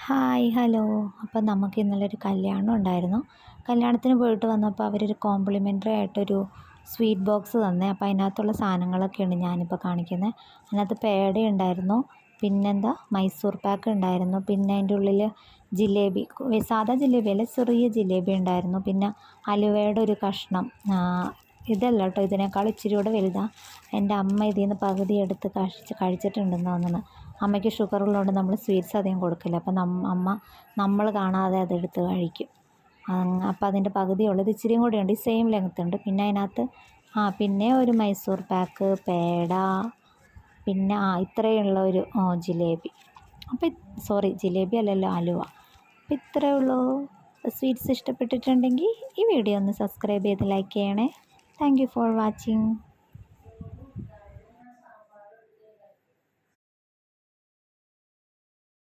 Hi hello. അപ്പം നമുക്ക് ഇന്നലെ കല്യാണം ഉണ്ടായിരുന്നു. കല്യാണത്തിന് പോയിട്ട് വന്നപ്പോൾ അവരൊരു കോംപ്ലിമെൻ്ററി ആയിട്ടൊരു സ്വീറ്റ് ബോക്സ് തന്നേ. അപ്പോൾ അതിനകത്തുള്ള സാധനങ്ങളൊക്കെയാണ് ഞാനിപ്പോൾ കാണിക്കുന്നത്. അതിനകത്ത് പേട ഉണ്ടായിരുന്നു, പിന്നെന്താ മൈസൂർ പാക്ക് ഉണ്ടായിരുന്നു, പിന്നെ അതിൻ്റെ ഉള്ളിൽ ജിലേബി, സാധാ ജിലേബി അല്ല, ചെറിയ ജിലേബി ഉണ്ടായിരുന്നു, പിന്നെ അലുവയുടെ ഒരു കഷ്ണം. ഇതല്ല കേട്ടോ, ഇതിനേക്കാൾ ഇച്ചിരി കൂടെ വലുതാണ്. എൻ്റെ അമ്മ ഇതിൽ നിന്ന് പകുതി എടുത്ത് കഴിച്ചിട്ടുണ്ടെന്ന് തോന്നുന്നു. അമ്മയ്ക്ക് ഷുഗറുള്ളതുകൊണ്ട് നമ്മൾ സ്വീറ്റ്സ് അധികം കൊടുക്കില്ല. അപ്പം അമ്മ നമ്മൾ കാണാതെ അതെടുത്ത് കഴിക്കും. അപ്പോൾ അതിൻ്റെ പകുതിയുള്ളത് ഇച്ചിരിയും കൂടെ ഉണ്ട്, ഈ സെയിം ലെങ്ത്ത് ഉണ്ട്. പിന്നെ അതിനകത്ത് പിന്നെ ഒരു മൈസൂർ പാക്ക്, പേട, പിന്നെ ഇത്രയുള്ള ഒരു ജിലേബി. അപ്പോൾ സോറി, ജിലേബി അല്ലല്ലോ, അലുവ. അപ്പോൾ ഇത്രയേ ഉള്ളൂ. സ്വീറ്റ്സ് ഇഷ്ടപ്പെട്ടിട്ടുണ്ടെങ്കിൽ ഈ വീഡിയോ ഒന്ന് സബ്സ്ക്രൈബ് ചെയ്ത് ലൈക്ക് ചെയ്യണേ. Thank you for watching.